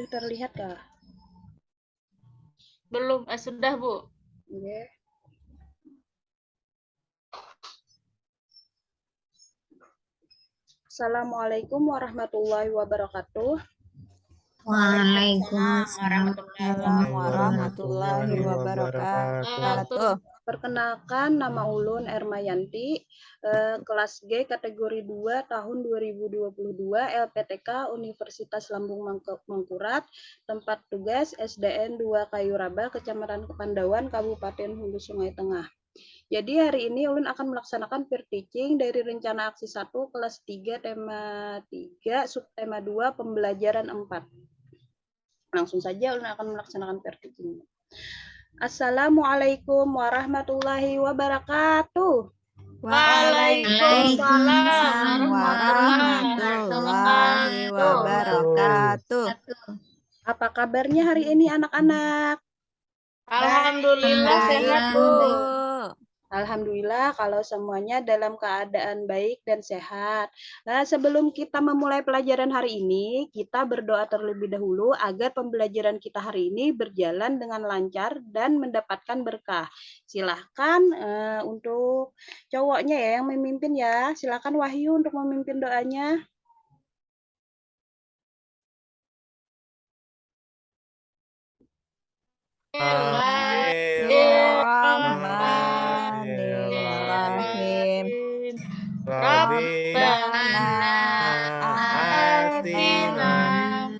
Sudah terlihat kah? Belum, sudah Bu. Iya. Assalamualaikum warahmatullahi wabarakatuh. Waalaikumsalam warahmatullahi wabarakatuh. Perkenalkan, nama Ulun Ermayanti, kelas G kategori 2 tahun 2022 LPTK Universitas Lambung Mangkurat, tempat tugas SDN 2 Kayu Raba, Kecamatan Kepandawan, Kabupaten Hulu Sungai Tengah. Jadi hari ini Ulun akan melaksanakan peer teaching dari rencana aksi 1 kelas 3 tema 3 subtema 2 pembelajaran 4. Langsung saja Ulun akan melaksanakan peer teaching. Assalamualaikum warahmatullahi wabarakatuh. Waalaikumsalam warahmatullahi wabarakatuh. Apa kabarnya hari ini anak-anak? Alhamdulillah sehat Bu. Alhamdulillah kalau semuanya dalam keadaan baik dan sehat. Nah, sebelum kita memulai pelajaran hari ini, kita berdoa terlebih dahulu agar pembelajaran kita hari ini berjalan dengan lancar dan mendapatkan berkah. Silahkan untuk cowoknya ya yang memimpin ya. Silahkan Wahyu untuk memimpin doanya. Bismillahirrahmanirrahim. Rabbana atina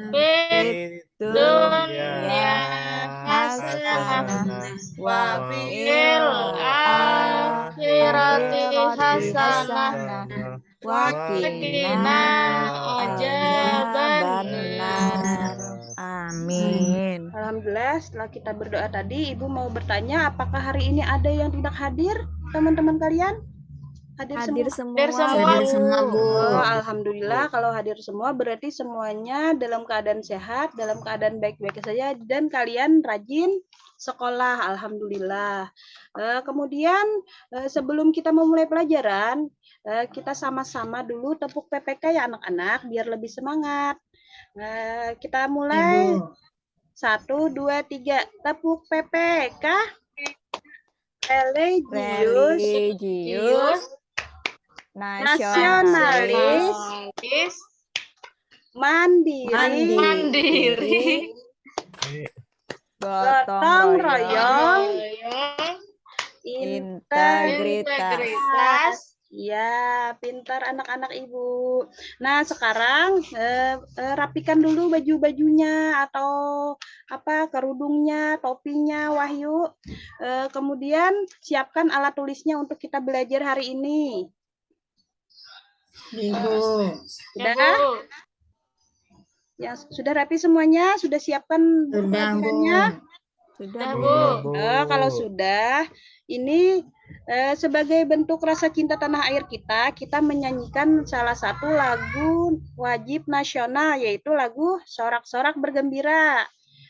fid dunya hasanah wa fil akhirati hasanah wa qina adzabannar. Amin. Alhamdulillah setelah kita berdoa tadi, Ibu mau bertanya apakah hari ini ada yang tidak hadir teman-teman kalian? Hadir semua. Hadir semua Bu. Oh, alhamdulillah kalau hadir semua berarti semuanya dalam keadaan sehat, dalam keadaan baik-baik saja dan kalian rajin sekolah. Alhamdulillah. Kemudian sebelum kita memulai pelajaran, kita sama-sama dulu tepuk PPK ya anak-anak biar lebih semangat. Kita mulai. 1, 2, 3 tepuk PPK. Religius, nasionalis, mandiri, gotong royong, integritas. Ya, pintar anak-anak Ibu. Nah, sekarang rapikan dulu baju-bajunya atau apa kerudungnya, topinya, Wahyu. Kemudian siapkan alat tulisnya untuk kita belajar hari ini. Ibu. Sudah? Ya, sudah rapi semuanya? Sudah siapkan buku-bukunya? Sudah Bu. Kalau sudah, ini sebagai bentuk rasa cinta tanah air kita menyanyikan salah satu lagu wajib nasional, yaitu lagu Sorak-Sorak Bergembira.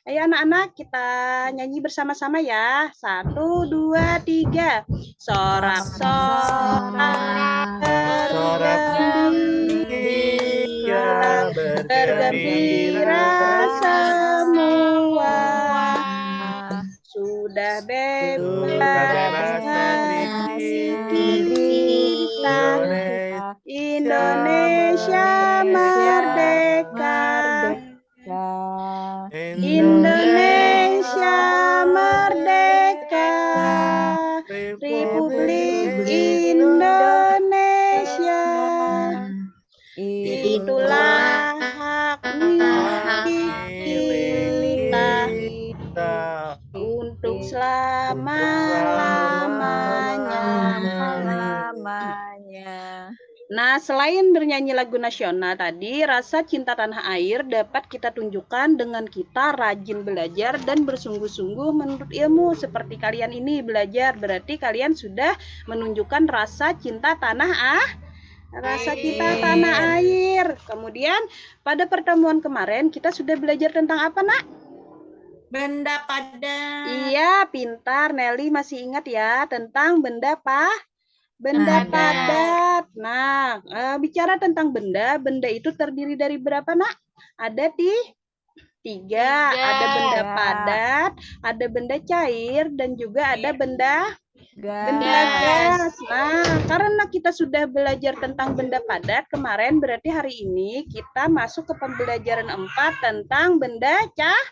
Ayo anak-anak kita nyanyi bersama-sama ya. 1, 2, 3. Sorak-sorak bergembira semua. Sudah bebas dari kita, Indonesia merdeka, Indonesia merdeka, Republik Indonesia, itulah hak milik kita untuk selama-lamanya. Nah, selain bernyanyi lagu nasional tadi, rasa cinta tanah air dapat kita tunjukkan dengan kita rajin belajar dan bersungguh-sungguh menuntut ilmu. Seperti kalian ini belajar, berarti kalian sudah menunjukkan rasa cinta tanah air. Kemudian, pada pertemuan kemarin kita sudah belajar tentang apa, Nak? Benda padat. Iya, pintar. Nelly masih ingat ya tentang benda padat. Nah, bicara tentang benda itu terdiri dari berapa, Nak? Ada Tiga, ada benda Tiga. padat, ada benda cair, dan juga ada benda Gas. gas. Nah, karena kita sudah belajar tentang benda padat kemarin, berarti hari ini kita masuk ke pembelajaran 4 tentang benda cair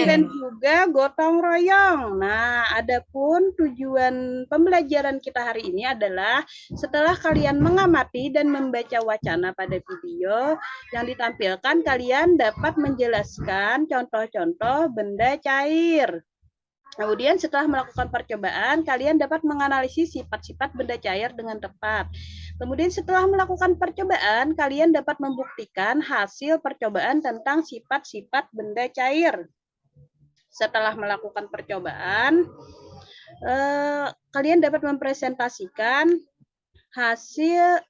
dan juga gotong royong. Nah, adapun tujuan pembelajaran kita hari ini adalah setelah kalian mengamati dan membaca wacana pada video yang ditampilkan, kalian dapat menjelaskan contoh-contoh benda cair. Kemudian setelah melakukan percobaan, kalian dapat menganalisis sifat-sifat benda cair dengan tepat. Kemudian setelah melakukan percobaan, kalian dapat membuktikan hasil percobaan tentang sifat-sifat benda cair. Setelah melakukan percobaan, kalian dapat mempresentasikan hasil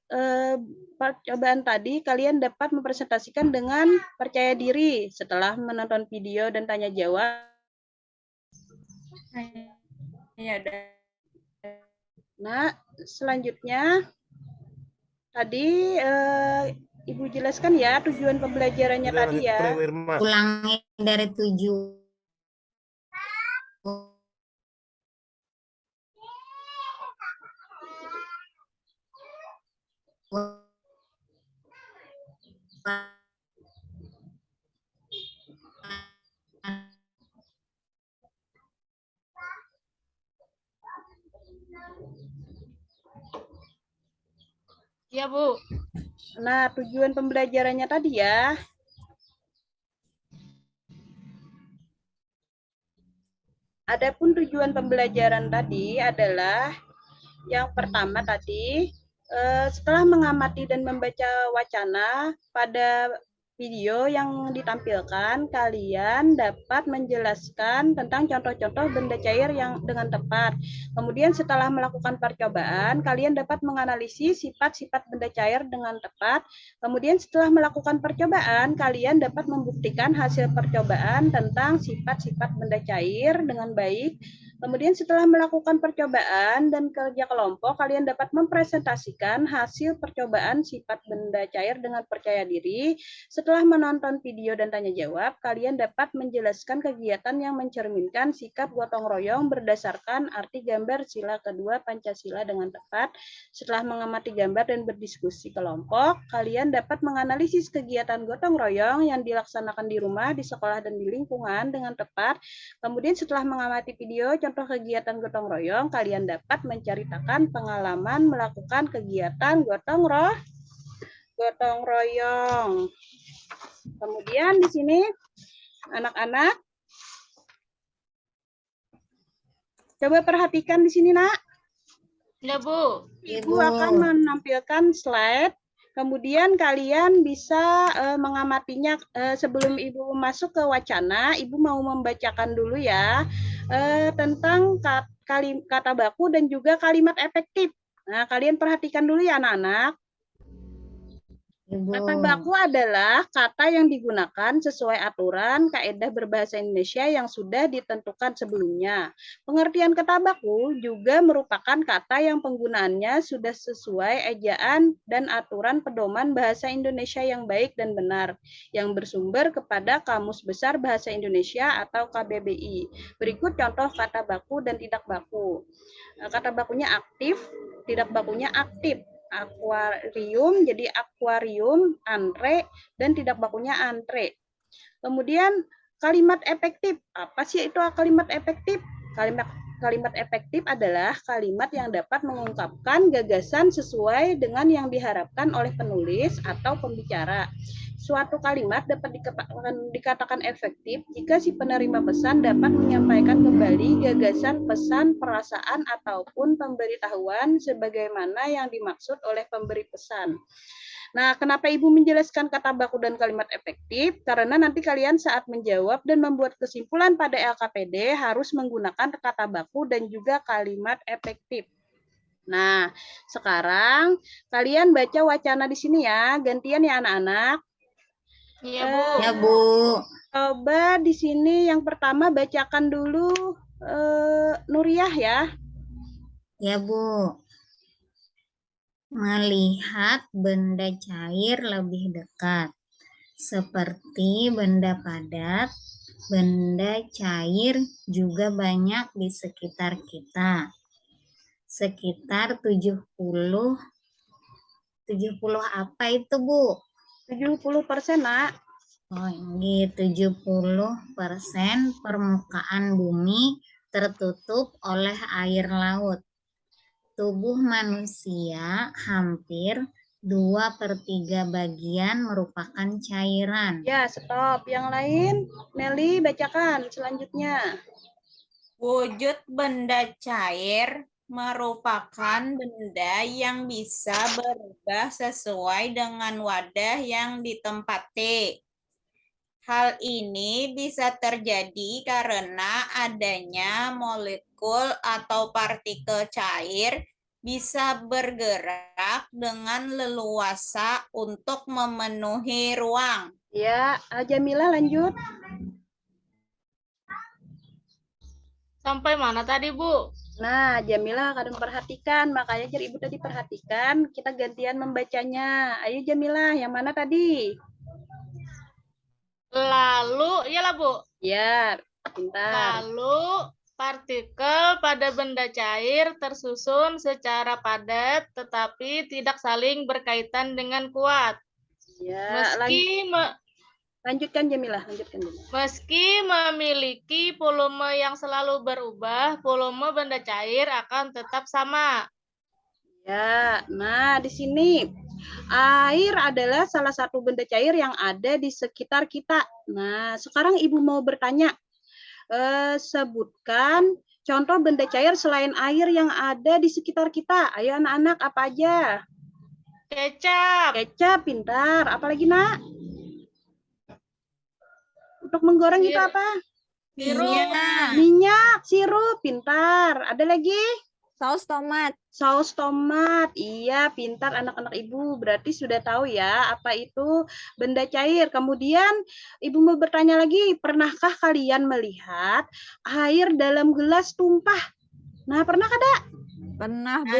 percobaan tadi. Kalian dapat mempresentasikan dengan percaya diri setelah menonton video dan tanya jawab. Nah, selanjutnya tadi Ibu jelaskan ya tujuan pembelajarannya tadi ya. Ulangi dari 7. Ya, Bu. Nah, tujuan pembelajarannya tadi ya. Adapun tujuan pembelajaran tadi adalah yang pertama tadi, setelah mengamati dan membaca wacana pada video yang ditampilkan, kalian dapat menjelaskan tentang contoh-contoh benda cair yang dengan tepat. Kemudian setelah melakukan percobaan, kalian dapat menganalisis sifat-sifat benda cair dengan tepat. Kemudian setelah melakukan percobaan, kalian dapat membuktikan hasil percobaan tentang sifat-sifat benda cair dengan baik. Kemudian setelah melakukan percobaan dan kerja kelompok, kalian dapat mempresentasikan hasil percobaan sifat benda cair dengan percaya diri. Setelah menonton video dan tanya jawab, kalian dapat menjelaskan kegiatan yang mencerminkan sikap gotong royong berdasarkan arti gambar sila kedua Pancasila dengan tepat. Setelah mengamati gambar dan berdiskusi kelompok, kalian dapat menganalisis kegiatan gotong royong yang dilaksanakan di rumah, di sekolah, dan di lingkungan dengan tepat. Kemudian setelah mengamati video contoh kegiatan gotong royong, kalian dapat menceritakan pengalaman melakukan kegiatan gotong royong. Kemudian di sini anak-anak coba perhatikan di sini, Nak. Ya, Bu. Ibu akan menampilkan slide. Kemudian kalian bisa mengamatinya. Sebelum Ibu masuk ke wacana, Ibu mau membacakan dulu ya tentang kata baku dan juga kalimat efektif. Nah, kalian perhatikan dulu ya anak-anak. Kata baku adalah kata yang digunakan sesuai aturan kaedah berbahasa Indonesia yang sudah ditentukan sebelumnya. Pengertian kata baku juga merupakan kata yang penggunaannya sudah sesuai ejaan dan aturan pedoman bahasa Indonesia yang baik dan benar, yang bersumber kepada Kamus Besar Bahasa Indonesia atau KBBI. Berikut contoh kata baku dan tidak baku. Kata bakunya aktif, tidak bakunya aktif. Akuarium jadi akuarium, antre, dan tidak bakunya antre. Kemudian kalimat efektif. Apa sih itu kalimat efektif? Kalimat efektif adalah kalimat yang dapat mengungkapkan gagasan sesuai dengan yang diharapkan oleh penulis atau pembicara. Suatu kalimat dapat dikatakan efektif jika si penerima pesan dapat menyampaikan kembali gagasan, pesan, perasaan, ataupun pemberitahuan sebagaimana yang dimaksud oleh pemberi pesan. Nah, kenapa Ibu menjelaskan kata baku dan kalimat efektif? Karena nanti kalian saat menjawab dan membuat kesimpulan pada LKPD harus menggunakan kata baku dan juga kalimat efektif. Nah, sekarang kalian baca wacana di sini ya, gantian ya anak-anak. Iya, Bu. Ya, Bu. Coba di sini yang pertama bacakan dulu Nuriyah ya. Ya, Bu. Melihat benda cair lebih dekat. Seperti benda padat, benda cair juga banyak di sekitar kita. Sekitar 70 apa itu, Bu? 70%, Nak. Oh, ini 70% permukaan bumi tertutup oleh air laut. Tubuh manusia hampir 2/3 bagian merupakan cairan. Ya, stop. Yang lain, Nelly bacakan selanjutnya. Wujud benda cair merupakan benda yang bisa berubah sesuai dengan wadah yang ditempati. Hal ini bisa terjadi karena adanya molekul atau partikel cair bisa bergerak dengan leluasa untuk memenuhi ruang. Ya, Jamila lanjut. Sampai mana tadi, Bu? Nah, Jamila akan memperhatikan, makanya jadi Ibu tadi perhatikan, kita gantian membacanya. Ayo Jamila, yang mana tadi? Lalu, iyalah, Bu. Ya, pintar. Lalu, partikel pada benda cair tersusun secara padat tetapi tidak saling berkaitan dengan kuat. Ya, lanjutkan Jamila, lanjutkan Jamila. Meski memiliki volume yang selalu berubah, volume benda cair akan tetap sama. Ya, nah di sini air adalah salah satu benda cair yang ada di sekitar kita. Nah, sekarang Ibu mau bertanya, sebutkan contoh benda cair selain air yang ada di sekitar kita. Ayo anak-anak, apa aja? Kecap. Kecap, pintar. Apalagi, Nak? Untuk menggoreng itu apa? Sirup. Minyak, sirup, pintar. Ada lagi? Saus tomat. Saus tomat. Iya, pintar anak-anak Ibu. Berarti sudah tahu ya apa itu benda cair. Kemudian Ibu mau bertanya lagi, pernahkah kalian melihat air dalam gelas tumpah? Nah, pernah kada? Pernah, Bu.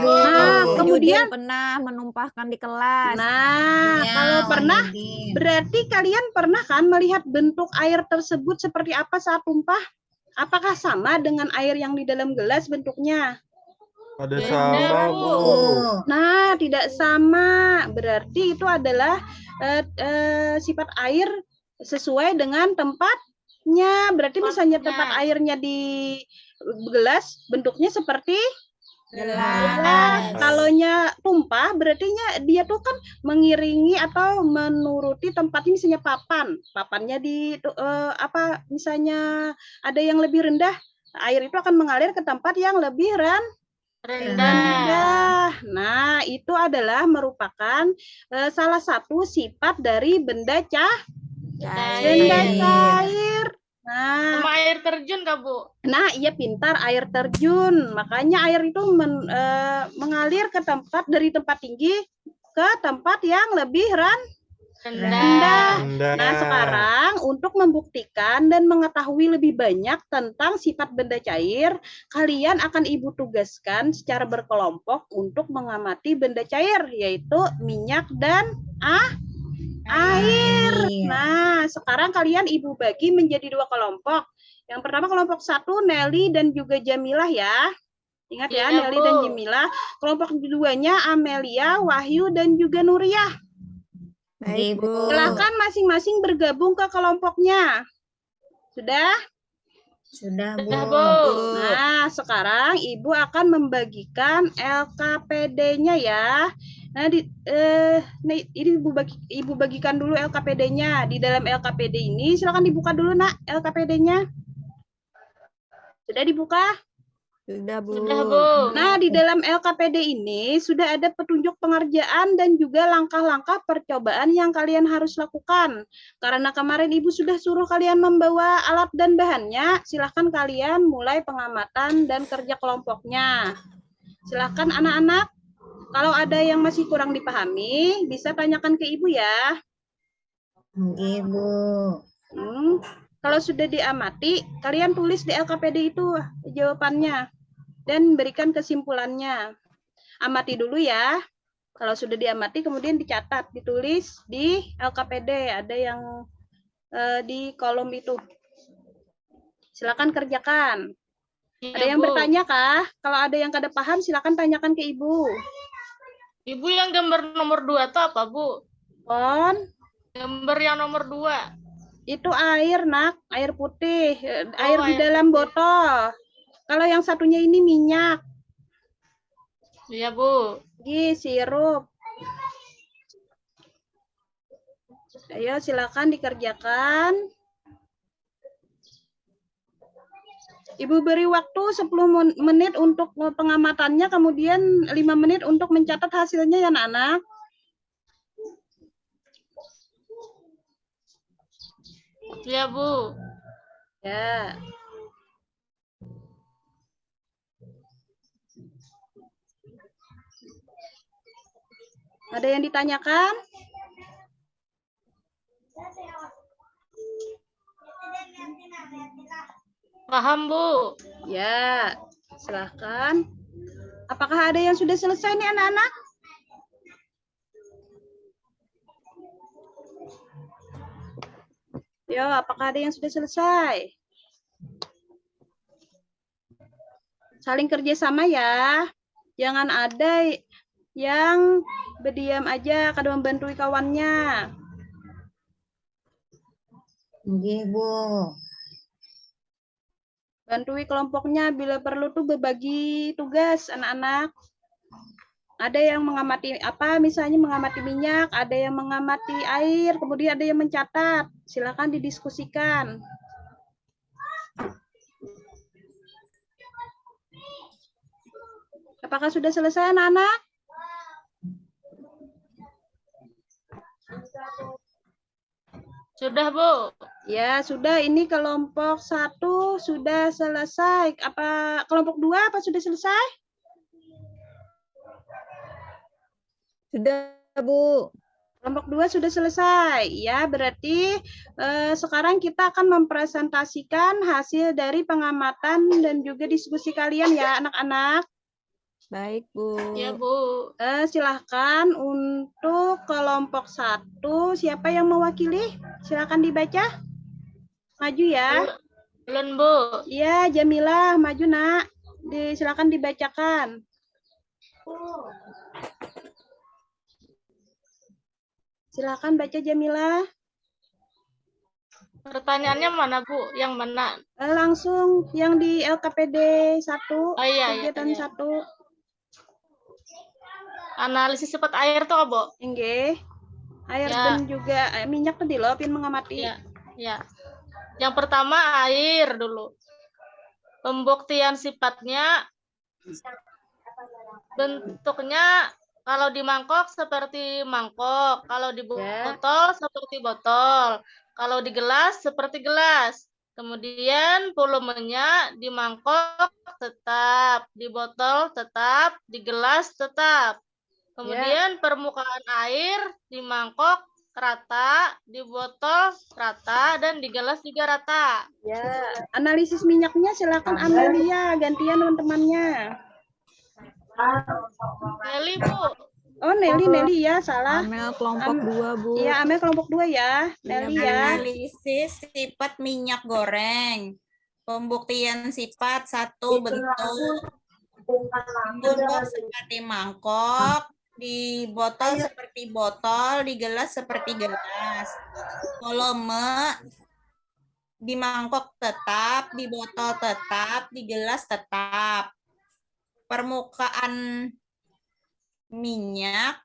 Nah, kemudian pernah menumpahkan di kelas. Nah, Ya, kalau pernah, Wahidin. berarti kalian pernah kan melihat bentuk air tersebut seperti apa saat tumpah? Apakah sama dengan air yang di dalam gelas bentuknya? Ada Beda, sama, Bu. Bu. Nah, tidak sama. Berarti itu adalah sifat air sesuai dengan tempatnya. Berarti misalnya tempat airnya di gelas, bentuknya seperti gelas. Kalaunya tumpah, berarti dia tuh kan mengiringi atau menuruti tempatnya, misalnya papan. Papannya di misalnya ada yang lebih rendah, air itu akan mengalir ke tempat yang lebih rendah. Nah, itu adalah merupakan salah satu sifat dari benda cair. Nah, Sama air terjun, Kak, Bu? nah, iya pintar, air terjun. Makanya air itu mengalir ke tempat dari tempat tinggi ke tempat yang lebih rendah. Nah, sekarang untuk membuktikan dan mengetahui lebih banyak tentang sifat benda cair, kalian akan Ibu tugaskan secara berkelompok untuk mengamati benda cair, yaitu minyak dan air. Nah, sekarang kalian Ibu bagi menjadi 2 kelompok. Yang pertama kelompok 1, Nelly dan juga Jamilah ya. Ingat ya, Iya, Nelly Bu. dan Jamilah. Kelompok keduanya Amelia, Wahyu, dan juga Nuriyah. Baik, Bu. Silakan masing-masing bergabung ke kelompoknya. Sudah? Sudah, Bu. Sudah, Bu. Nah, sekarang Ibu akan membagikan LKPD-nya ya. Nah, ini Ibu bagikan dulu LKPD-nya. Di dalam LKPD ini, silakan dibuka dulu, Nak, LKPD-nya. Sudah dibuka? Sudah, Bu. Sudah, Bu. Nah, di dalam LKPD ini sudah ada petunjuk pengerjaan dan juga langkah-langkah percobaan yang kalian harus lakukan. Karena kemarin Ibu sudah suruh kalian membawa alat dan bahannya, silahkan kalian mulai pengamatan dan kerja kelompoknya. Silahkan anak-anak, kalau ada yang masih kurang dipahami, bisa tanyakan ke Ibu ya. Oke, Bu. Kalau sudah diamati, kalian tulis di LKPD itu jawabannya dan berikan kesimpulannya. Amati dulu ya. Kalau sudah diamati, kemudian dicatat, ditulis di LKPD. Ada yang di kolom itu. Silakan kerjakan. Iya, Ada yang Bu. bertanya kah? Kalau ada yang kada paham, silakan tanyakan ke Ibu. Ibu yang gambar nomor 2 itu apa, Bu? Pon, Gambar yang nomor 2. itu air, Nak. Air putih. Air di air dalam putih. botol. Kalau yang satunya ini minyak. Iya, Bu. Sirup. Ayo, silakan dikerjakan. Ibu beri waktu 10 menit untuk pengamatannya, kemudian 5 menit untuk mencatat hasilnya ya, anak-anak. Iya, Bu. Ya. Ada yang ditanyakan? Paham, Bu. Ya, silahkan. Apakah ada yang sudah selesai nih anak-anak? Yo, apakah ada yang sudah selesai? Saling kerjasama ya. Jangan ada yang berdiam aja, kada membantu kawannya. Nggih, Bu. Bantui kelompoknya bila perlu tuh berbagi tugas anak-anak. Ada yang mengamati misalnya mengamati minyak, ada yang mengamati air, kemudian ada yang mencatat. Silakan didiskusikan. Apakah sudah selesai anak-anak? Sudah, Bu. Ya, sudah. Ini kelompok 1 sudah selesai. Apa kelompok 2 apa sudah selesai? Sudah, Bu. Kelompok 2 sudah selesai. Ya, berarti sekarang kita akan mempresentasikan hasil dari pengamatan dan juga diskusi kalian ya, anak-anak. Baik, Bu. Iya, Bu. Silahkan untuk kelompok 1, siapa yang mewakili? Silakan dibaca. Maju ya. Belum, Bu. Iya, Jamilah, maju nak. Silakan dibacakan. Silakan baca Jamilah. Pertanyaannya mana, Bu? Yang mana? Langsung yang di LKPD 1, Oh, iya, kegiatan iya. 1. Analisis sifat air tuh, Bu. Nggih. Air Ya. dan juga minyak tadi loh, pin mengamati. Iya, iya. Yang pertama air dulu. Pembuktian sifatnya, bentuknya kalau di mangkok seperti mangkok, kalau di botol seperti botol, kalau di gelas seperti gelas. Kemudian volumenya di mangkok tetap, di botol tetap, di gelas tetap. Kemudian permukaan air di mangkok rata, di botol rata, dan di gelas juga rata. Ya, analisis minyaknya silakan Amelia, gantian teman-temannya. Nelly, Bu. Oh, Nelly ya, salah. Amel kelompok 2, Bu. Iya, Amel kelompok 2 ya. Nelly ya. Analisis sifat minyak goreng. Pembuktian sifat 1, bentuk. Mangkok seperti mangkok, di botol seperti botol, di gelas seperti gelas. Volume di mangkok tetap, di botol tetap, di gelas tetap. Permukaan minyak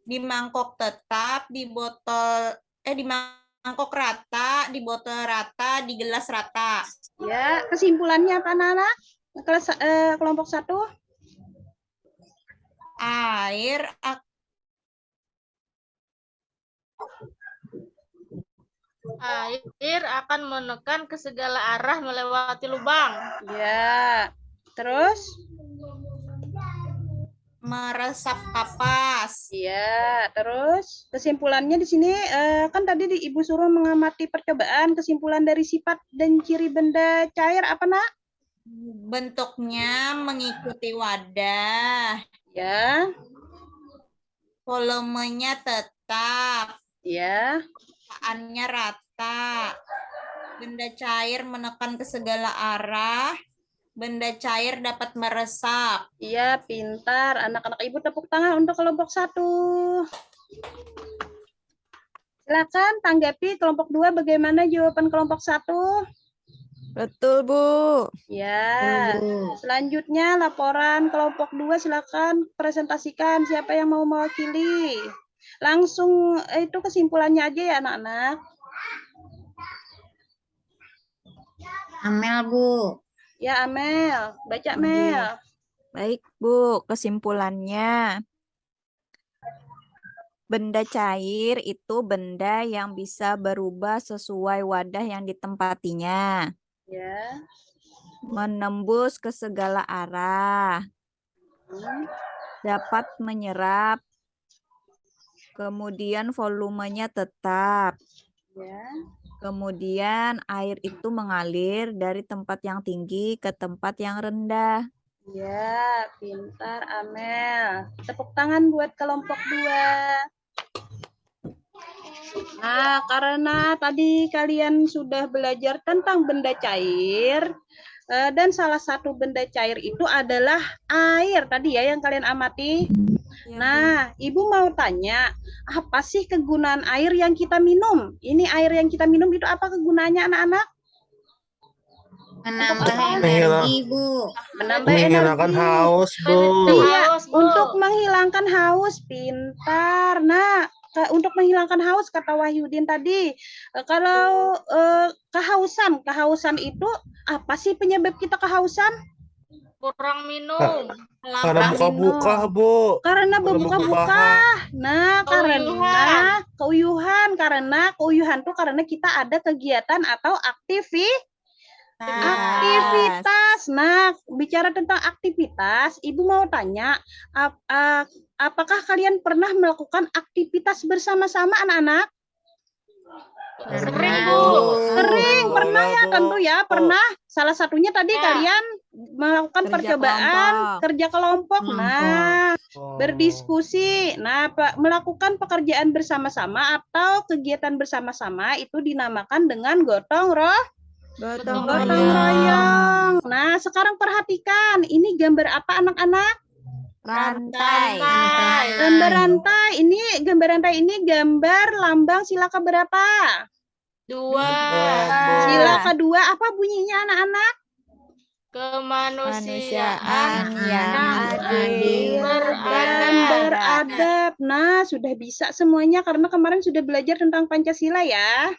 di mangkok tetap, di botol di mangkok rata, di botol rata, di gelas rata. Ya, kesimpulannya apa, Nana? Kelompok 1. Air akan menekan ke segala arah melewati lubang. Ya. Terus? Meresap kapas. Iya, terus kesimpulannya di sini kan tadi Ibu suruh mengamati percobaan, kesimpulan dari sifat dan ciri benda cair apa, Nak? Bentuknya mengikuti wadah. Ya. volumenya tetap, Ya, permukaannya rata, benda cair menekan ke segala arah, benda cair dapat meresap. iya, pintar. Anak-anak ibu tepuk tangan untuk kelompok 1. Silakan tanggapi kelompok 2 bagaimana jawaban kelompok 1. Betul, Bu. Ya, selanjutnya laporan kelompok 2 silakan presentasikan siapa yang mau mewakili. Langsung itu kesimpulannya aja ya anak-anak. Amel, Bu. Ya Amel, baca Mel. Baik, Bu. Kesimpulannya, benda cair itu benda yang bisa berubah sesuai wadah yang ditempatinya, Ya. menembus ke segala arah, dapat menyerap, kemudian volumenya tetap, Ya. kemudian air itu mengalir dari tempat yang tinggi ke tempat yang rendah. Ya, pintar Amel. Tepuk tangan buat kelompok 2. Nah, karena tadi kalian sudah belajar tentang benda cair, dan salah satu benda cair itu adalah air tadi ya yang kalian amati. Ya, Nah, Ibu mau tanya, apa sih kegunaan air yang kita minum? Ini air yang kita minum itu apa kegunaannya anak-anak? menambah energi, Bu. Menambah Menghilangkan energi. haus, Bu. Iya, Haus, Bu. untuk menghilangkan haus, pintar. Nah, untuk menghilangkan haus kata Wahyudin tadi, kalau kehausan itu apa sih penyebab kita kehausan? Kurang minum. Karena buka-buka, Bu. Karena Karena berbuka-buka. Nah, Keuyuhan. karena keuyuhan tuh karena kita ada kegiatan atau aktivitas. Nah, bicara tentang aktivitas, Ibu mau tanya, apakah kalian pernah melakukan aktivitas bersama-sama anak-anak? Sering, Bu. Sering, pernah ya, tentu ya, pernah. Salah satunya tadi Ya. kalian melakukan Kerja percobaan kelompok. kerja kelompok. Nah, Oh. berdiskusi. Nah, melakukan pekerjaan bersama-sama atau kegiatan bersama-sama itu dinamakan dengan gotong Gotong royong. Nah, sekarang perhatikan, ini gambar apa anak-anak? Rantai. Gambar rantai. Ini gambar rantai ini gambar lambang sila keberapa? 2. Sila kedua apa bunyinya anak-anak? Kemanusiaan yang adil dan beradab. beradab. Nah, sudah bisa semuanya karena kemarin sudah belajar tentang Pancasila ya.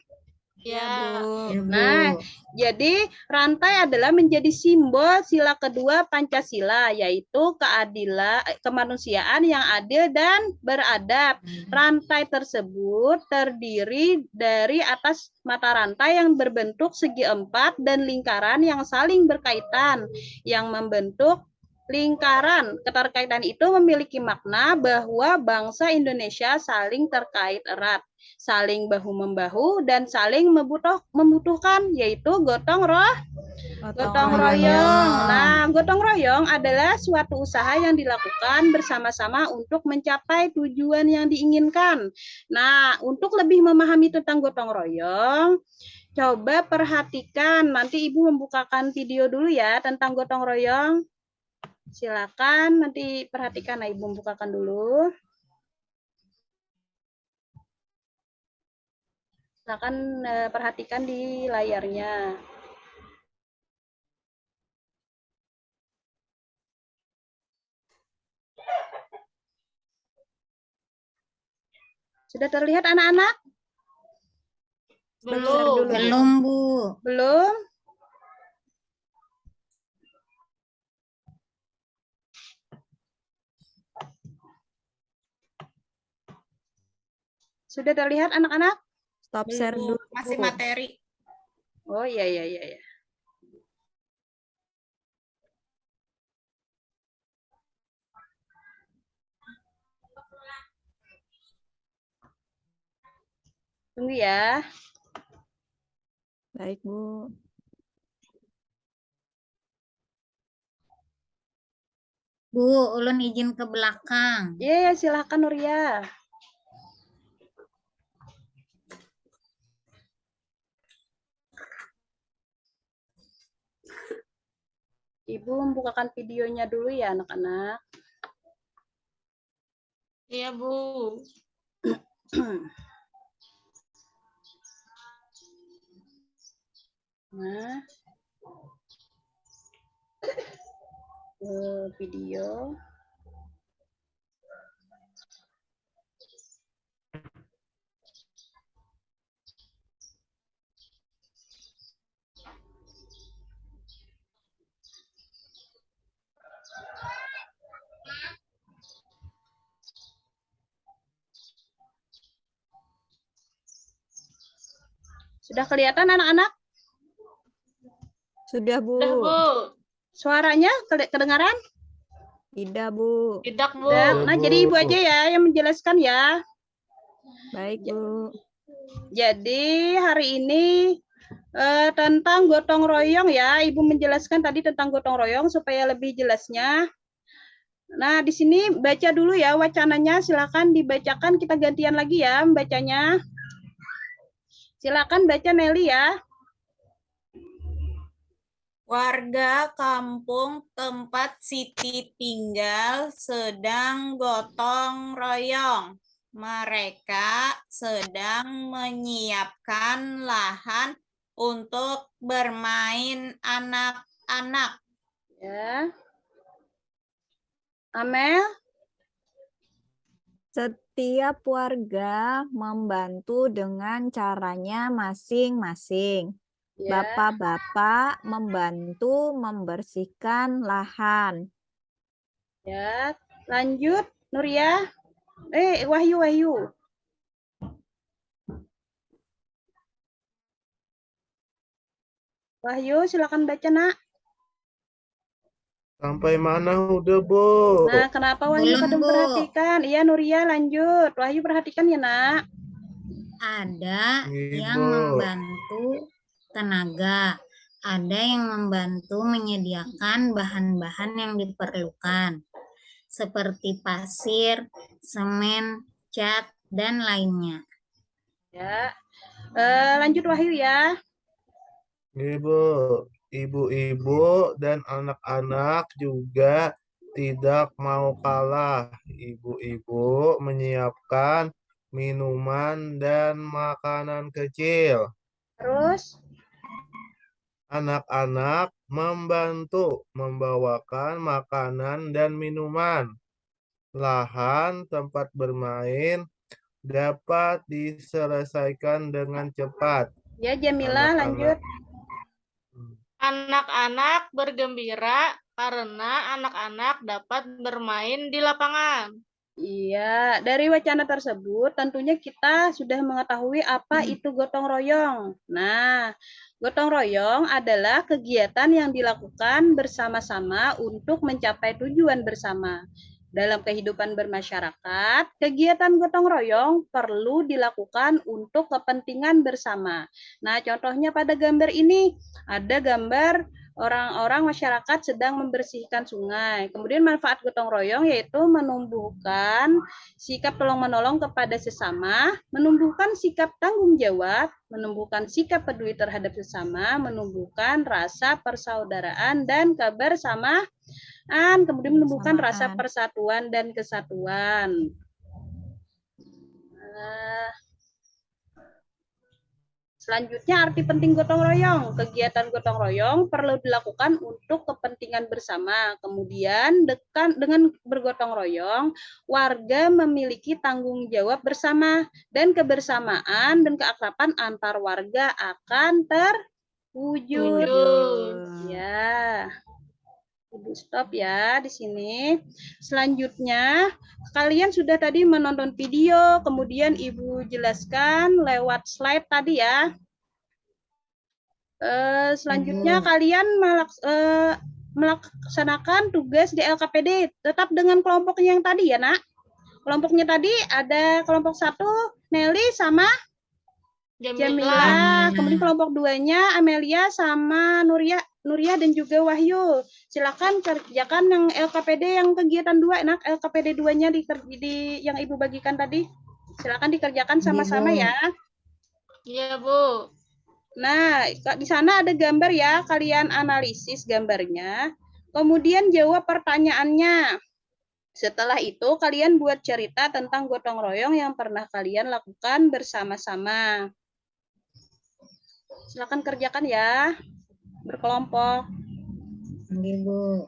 Ya. Nah, jadi rantai adalah menjadi simbol sila kedua Pancasila, yaitu keadilan, kemanusiaan yang adil dan beradab. Rantai tersebut terdiri dari atas mata rantai yang berbentuk segi empat dan lingkaran yang saling berkaitan, yang membentuk lingkaran. Keterkaitan itu memiliki makna bahwa bangsa Indonesia saling terkait erat, saling bahu-membahu, dan saling membutuhkan, yaitu gotong royong. Nah, gotong royong adalah suatu usaha yang dilakukan bersama-sama untuk mencapai tujuan yang diinginkan. Nah, untuk lebih memahami tentang gotong royong, coba perhatikan, nanti Ibu membukakan video dulu ya tentang gotong royong. Silakan nanti perhatikan, nah Ibu bukakan dulu. Silakan perhatikan di layarnya. Sudah terlihat anak-anak? Belum. Bu. Belum? Sudah terlihat anak-anak? Stop share dulu. Masih materi. Oh iya. Tunggu ya. Baik, Bu. Bu, ulun izin ke belakang. Iya, silakan Nuria. Ibu membukakan videonya dulu ya anak-anak. Iya, Bu. Nah, video. Sudah kelihatan anak-anak? Sudah, Bu. Udah, Bu. Suaranya kedengaran? Tidak, Bu. Tidak, Bu. Nah, jadi Ibu aja ya yang menjelaskan ya. Baik, Bu. Jadi hari ini tentang gotong royong ya. Ibu menjelaskan tadi tentang gotong royong supaya lebih jelasnya. Nah, di sini baca dulu ya wacananya. Silakan dibacakan, kita gantian lagi ya membacanya. Silakan baca Nelly ya. Warga kampung tempat Siti tinggal sedang gotong royong. Mereka sedang menyiapkan lahan untuk bermain anak-anak. Ya. Amel? Setiap warga membantu dengan caranya masing-masing. Ya. Bapak-bapak membantu membersihkan lahan. Ya. Lanjut, Nuria. Wahyu. Wahyu, silakan baca, Nak. Sampai mana udah, Bu? Nah, kenapa Wahyu Belum, kadang Bu. perhatikan? Iya, Nuria lanjut. Wahyu perhatikan ya, Nak. Ada Iya, yang Bu. membantu tenaga, ada yang membantu menyediakan bahan-bahan yang diperlukan, seperti pasir, semen, cat, dan lainnya. Ya. Lanjut Wahyu ya. Ibu, ibu-ibu dan anak-anak juga tidak mau kalah. Ibu-ibu menyiapkan minuman dan makanan kecil. Terus? Anak-anak membantu membawakan makanan dan minuman. Lahan tempat bermain dapat diselesaikan dengan cepat. Ya, Jamila lanjut. Anak-anak bergembira karena anak-anak dapat bermain di lapangan. Iya, dari wacana tersebut tentunya kita sudah mengetahui apa itu gotong royong. Nah, gotong royong adalah kegiatan yang dilakukan bersama-sama untuk mencapai tujuan bersama. Dalam kehidupan bermasyarakat, kegiatan gotong royong perlu dilakukan untuk kepentingan bersama. Nah, contohnya pada gambar ini ada gambar orang-orang masyarakat sedang membersihkan sungai. Kemudian manfaat gotong royong yaitu menumbuhkan sikap tolong-menolong kepada sesama, menumbuhkan sikap tanggung jawab, menumbuhkan sikap peduli terhadap sesama, menumbuhkan rasa persaudaraan dan kebersamaan, kemudian menumbuhkan rasa persatuan dan kesatuan. Selanjutnya, arti penting gotong royong. Kegiatan gotong royong perlu dilakukan untuk kepentingan bersama. Kemudian, dengan bergotong royong, warga memiliki tanggung jawab bersama dan kebersamaan dan keakraban antar warga akan terwujud. Ya. Ibu stop ya di sini. Selanjutnya, kalian sudah tadi menonton video, kemudian Ibu jelaskan lewat slide tadi ya. Selanjutnya kalian melaksanakan tugas di LKPD tetap dengan kelompoknya yang tadi ya, Nak. Kelompoknya tadi ada kelompok 1 Nelly sama Jamilah. Kemudian kelompok 2-nya Amelia sama Nuria dan juga Wahyu. Silakan kerjakan yang LKPD yang kegiatan 2, enak LKPD 2-nya di yang Ibu bagikan tadi. Silakan dikerjakan sama-sama ya. Iya, Bu. Nah, di sana ada gambar ya, kalian analisis gambarnya. Kemudian jawab pertanyaannya. Setelah itu kalian buat cerita tentang gotong royong yang pernah kalian lakukan bersama-sama. Silakan kerjakan ya, berkelompok. Bu.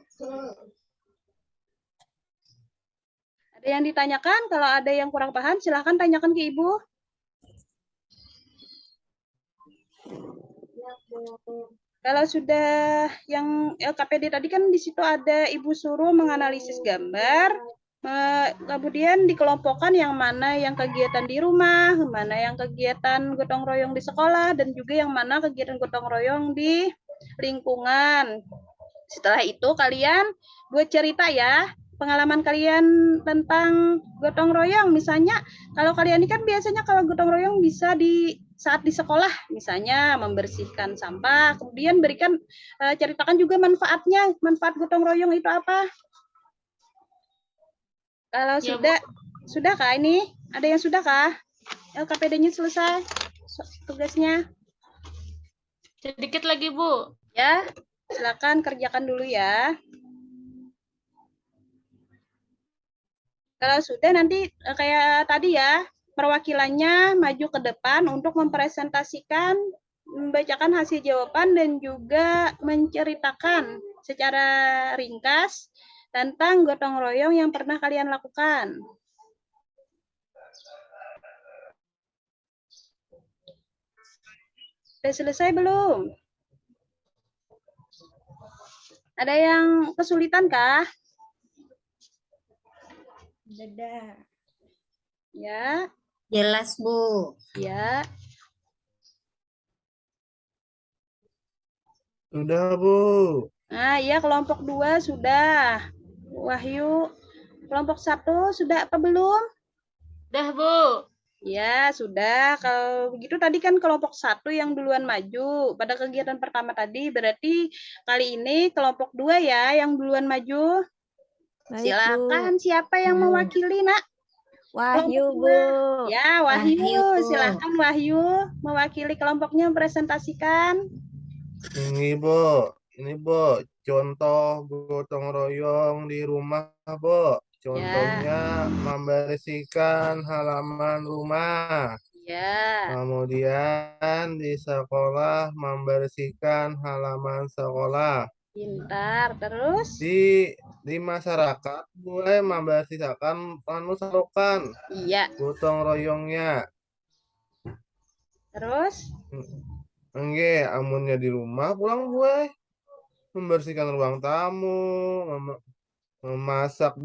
Ada yang ditanyakan? Kalau ada yang kurang paham, silakan tanyakan ke Ibu. Kalau sudah yang LKPD tadi kan di situ ada Ibu suruh menganalisis gambar, kemudian dikelompokkan yang mana yang kegiatan di rumah, mana yang kegiatan gotong royong di sekolah, dan juga yang mana kegiatan gotong royong di lingkungan. Setelah itu kalian buat cerita ya, pengalaman kalian tentang gotong royong. Misalnya kalau kalian ini kan biasanya kalau gotong royong bisa di saat di sekolah, misalnya membersihkan sampah, kemudian ceritakan juga manfaatnya, manfaat gotong royong itu apa. Kalau Ya, sudah kah ini? Ada yang sudah kah? LKPD-nya selesai tugasnya? sedikit lagi, Bu. Ya, silakan kerjakan dulu ya. Kalau sudah nanti kayak tadi ya, perwakilannya maju ke depan untuk mempresentasikan, membacakan hasil jawaban dan juga menceritakan secara ringkas tentang gotong royong yang pernah kalian lakukan. Sudah selesai belum? Ada yang kesulitan kah? Dadah. Ya, Jelas, Bu. ya. Sudah, Bu. Nah, iya kelompok 2 sudah. Wahyu, kelompok 1 sudah apa belum? Dah, Bu. Ya, sudah. Kalau begitu tadi kan kelompok 1 yang duluan maju. Pada kegiatan pertama tadi, berarti kali ini kelompok 2 ya yang duluan maju. Baik, Bu. Silakan siapa yang mewakili, Nak? Wahyu, Kelompok Bu. Ya, Wahyu. Wahyu. Silakan Wahyu mewakili kelompoknya presentasikan. Ini, Bu. Ini, Bu. Contoh gotong royong di rumah, Bu. Contohnya membersihkan halaman rumah. Ya, Kemudian di sekolah membersihkan halaman sekolah. pintar. Terus? Di masyarakat gue membersihkan salukan Iya. gotong royongnya. Terus? Enggak, amunnya di rumah pulang gue membersihkan ruang tamu, memasak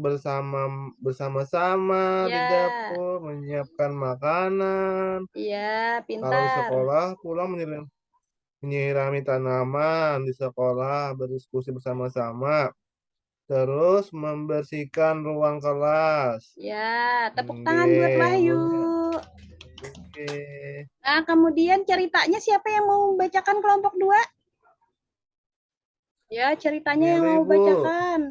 bersama-sama di Ya. dapur, menyiapkan makanan. Iya, Kalau di pintar. sekolah pulang menyirami tanaman di sekolah, berdiskusi bersama-sama, terus membersihkan ruang kelas. Ya, tepuk tangan buat Wahyu. Oke. Nah, kemudian ceritanya siapa yang mau membacakan kelompok 2? Ya, ceritanya yang Nelly, mau Bu. bacakan.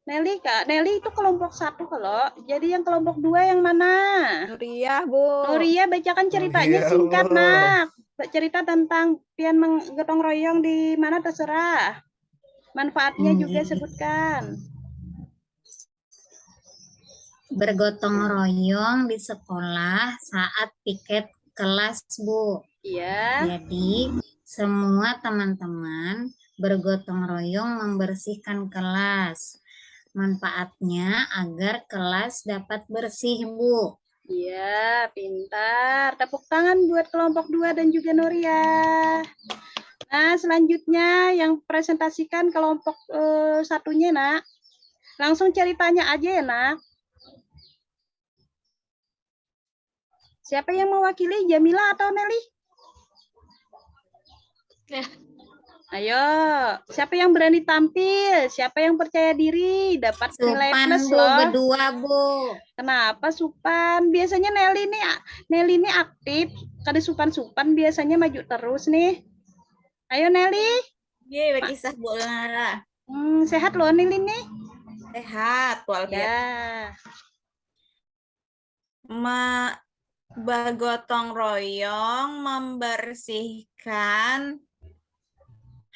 Nelly, Kak. Nelly itu kelompok 1 kalau. Jadi yang kelompok 2 yang mana? Nuriyah, Bu. Nuria, bacakan ceritanya Iya, singkat, Bu. Nak. Cerita tentang pian menggotong royong di mana terserah. Manfaatnya juga sebutkan. Bergotong royong di sekolah saat piket kelas, Bu. Iya. Jadi, semua teman-teman bergotong royong membersihkan kelas. Manfaatnya agar kelas dapat bersih, Bu. Iya, pintar. Tepuk tangan buat kelompok 2 dan juga Nuria. Nah, selanjutnya yang presentasikan kelompok satunya, Nak. Langsung ceritanya aja ya, Nak. Siapa yang mewakili, Jamila atau Nelly? Ya. Ayo, siapa yang berani tampil? Siapa yang percaya diri? Dapat nilai Supan, plus Bu, loh. berdua, Bu. Kenapa Supan? Biasanya Nelly ini aktif. kada supan-supan biasanya maju terus nih. Ayo Nelly. Ye, kisah bola. Sehat loh Nelly nih. Sehat walafiat. Ya. Bergotong royong membersihkan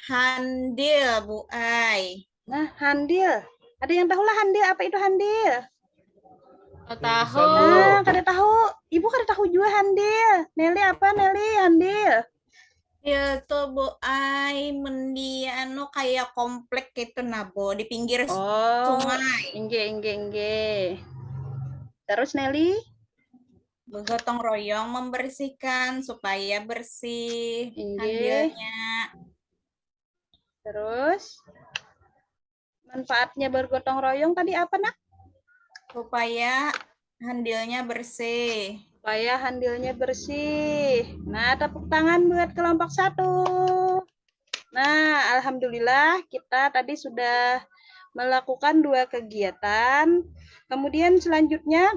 handil, Bu Ai. Nah, handil. Ada yang tahu lah handil, apa itu handil? Nggak Yang tahu. bisa, Bu. Nah, kada tahu. Ibu kada tahu juga handil. Nelly apa Nelly handil? Ya tuh Bu Ai mendi anu kayak komplek gitu nabo di pinggir sungai. Inge. Terus Nelly? Bergotong royong membersihkan supaya bersih Inge. handilnya. Terus? Manfaatnya bergotong royong tadi apa nak? Supaya handilnya bersih. Supaya handilnya bersih. Nah, tepuk tangan buat kelompok 1. Nah, alhamdulillah kita tadi sudah melakukan 2 kegiatan. Kemudian selanjutnya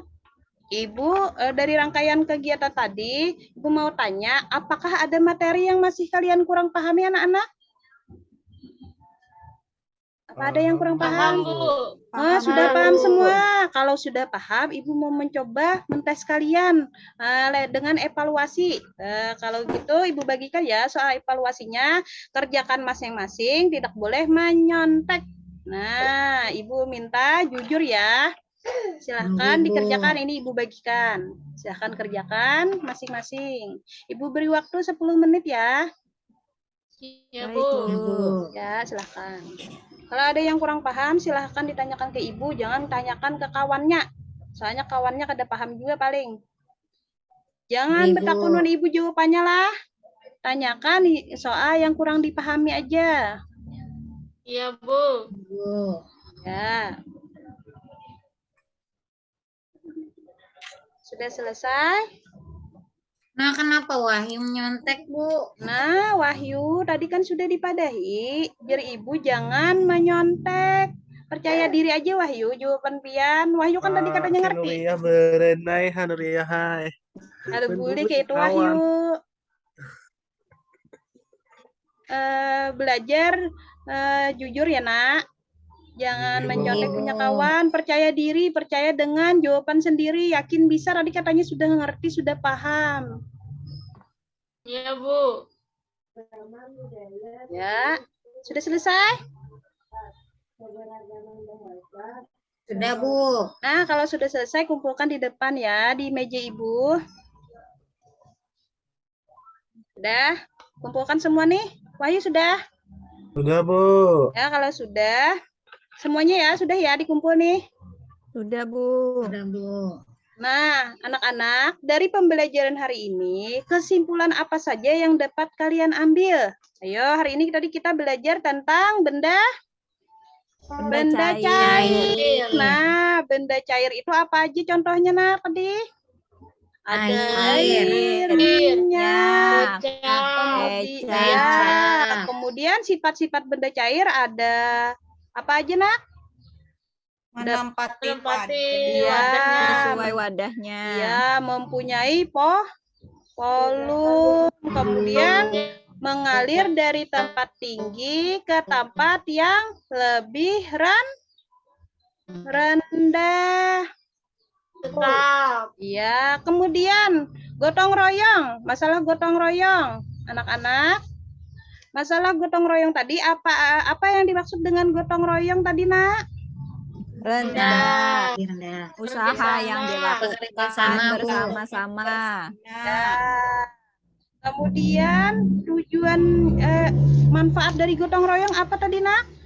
Ibu dari rangkaian kegiatan tadi, Ibu mau tanya, apakah ada materi yang masih kalian kurang pahami anak-anak? Apa ada yang kurang Paham, paham? Bu. Sudah paham semua. Kalau sudah paham, Ibu mau mencoba mentes kalian dengan evaluasi. Kalau gitu, Ibu bagikan ya soal evaluasinya. Kerjakan masing-masing, tidak boleh menyontek. Nah, Ibu minta jujur ya. Silahkan Ibu. dikerjakan, ini Ibu bagikan. Silahkan kerjakan masing-masing. Ibu beri waktu 10 menit ya. Iya, Baik, Bu. Ibu. Ya, silahkan. Kalau ada yang kurang paham, silahkan ditanyakan ke Ibu, jangan tanyakan ke kawannya. Soalnya kawannya kada paham juga paling. Jangan Ibu. bertakun Ibu jawabannya lah. Tanyakan soal yang kurang dipahami aja. Iya, Bu. Ibu. Ya. Sudah selesai? Nah, kenapa Wahyu nyontek, Bu? Nah, Wahyu, tadi kan sudah dipadahi. Biar Ibu jangan menyontek. Percaya diri aja, Wahyu. Jawaban pian. Wahyu kan tadi katanya ngerti. Nuriyah berenai, Nuriyah hai. Ada boleh Ben-ben kayak itu, kawan. Wahyu. Belajar jujur ya, Nak. Jangan Iya, mencontek Bu. punya kawan. Percaya diri, percaya dengan jawaban sendiri. Yakin bisa, tadi katanya sudah ngerti, sudah paham. Iya, Bu. Ya, sudah selesai? Sudah, Bu. Nah, kalau sudah selesai, kumpulkan di depan ya, di meja Ibu. Sudah? Kumpulkan semua nih. Wahyu sudah? Sudah, Bu. Ya, kalau sudah, semuanya ya, sudah ya, dikumpul nih. Sudah, Bu. Sudah, Bu. Nah, anak-anak, dari pembelajaran hari ini, kesimpulan apa saja yang dapat kalian ambil? Ayo, hari ini tadi kita belajar tentang benda cair. Nah, benda cair itu apa aja contohnya, Nak, tadi? Ada Air. minyak. Kecap. Ya, kemudian sifat-sifat benda cair ada apa aja, Nak? Menempati Menempati Iya. wadahnya. Sesuai wadahnya. Ya, mempunyai volume. Kemudian mengalir dari tempat tinggi ke tempat yang lebih rendah. Tetap. Ya, kemudian gotong royong. Masalah gotong royong, anak-anak. Masalah gotong royong tadi apa yang dimaksud dengan gotong royong tadi, Nak? Rendah. Rendah. Usaha Bersama. yang dilakukan Bersama, Bu. bersama-sama. Ya. Kemudian tujuan manfaat dari gotong royong apa tadi, Nak?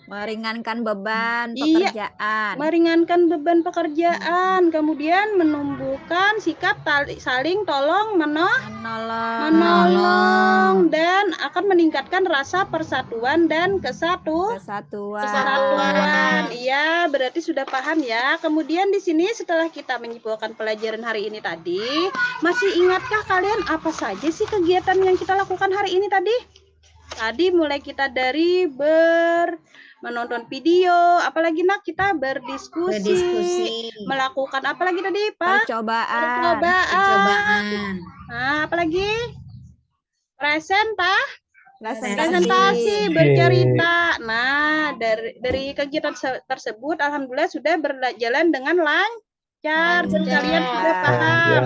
Meringankan beban Iya. pekerjaan. Meringankan beban pekerjaan, kemudian menumbuhkan sikap saling tolong menolong dan akan meningkatkan rasa persatuan dan kesatuan. Iya, berarti sudah paham ya. Kemudian di sini setelah kita menyimpulkan pelajaran hari ini tadi, masih ingatkah kalian apa saja sih kegiatan yang kita lakukan hari ini tadi? Tadi mulai kita dari menonton video, apalagi nak kita berdiskusi, Berdiskusi. melakukan apalagi tadi Pak? Percobaan. Percobaan. Nah, apalagi Presentasi. presentasi, bercerita. Nah, dari kegiatan tersebut alhamdulillah sudah berjalan dengan lancar dan kalian sudah paham. Ya.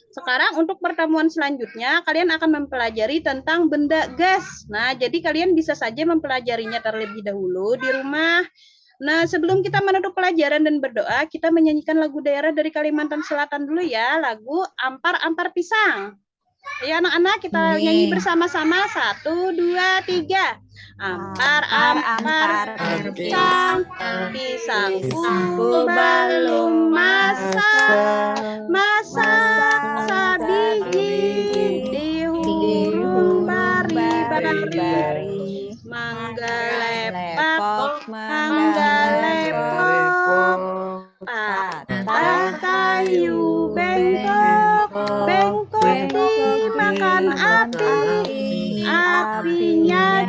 Sekarang untuk pertemuan selanjutnya kalian akan mempelajari tentang benda gas. Nah, jadi kalian bisa saja mempelajarinya terlebih dahulu di rumah. Nah, sebelum kita menutup pelajaran dan berdoa, kita menyanyikan lagu daerah dari Kalimantan Selatan dulu ya, lagu Ampar-Ampar Pisang. Ayo anak-anak kita nyanyi bersama-sama. 1, 2, 3. Ampar-ampar pisang, pisangku belum masak biji dihulu bari-bari, mangga lepok, patah kayu bengkok, dimakan api, apinya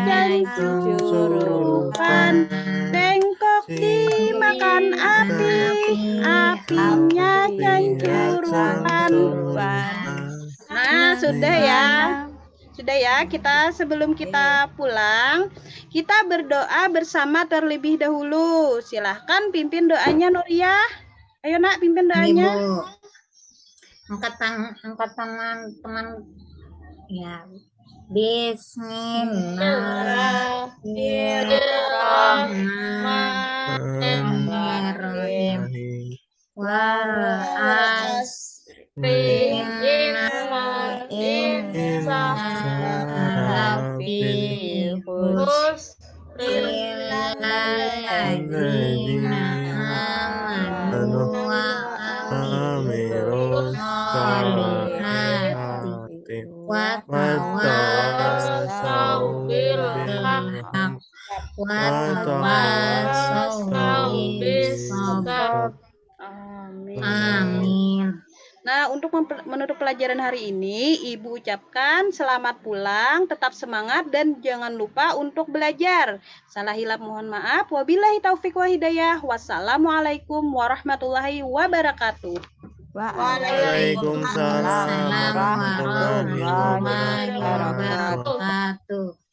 kecurupan. Bengkok dimakan api, apinya kecurupan. Nah, sudah ya. Sudah ya, kita sebelum kita pulang, kita berdoa bersama terlebih dahulu. Silahkan pimpin doanya Nuria. Ayo nak, pimpin Ini doanya. Bu. Angkat tangan teman. Ya. Bismillahirrahmanirrahim. Amin. Nah, untuk menutup pelajaran hari ini, Ibu ucapkan selamat pulang, tetap semangat, dan jangan lupa untuk belajar. Salah hilap mohon maaf. Wabillahi taufik wa hidayah. Wassalamualaikum warahmatullahi wabarakatuh. Waalaikumsalam warahmatullahi wabarakatuh. Wabarakatuh.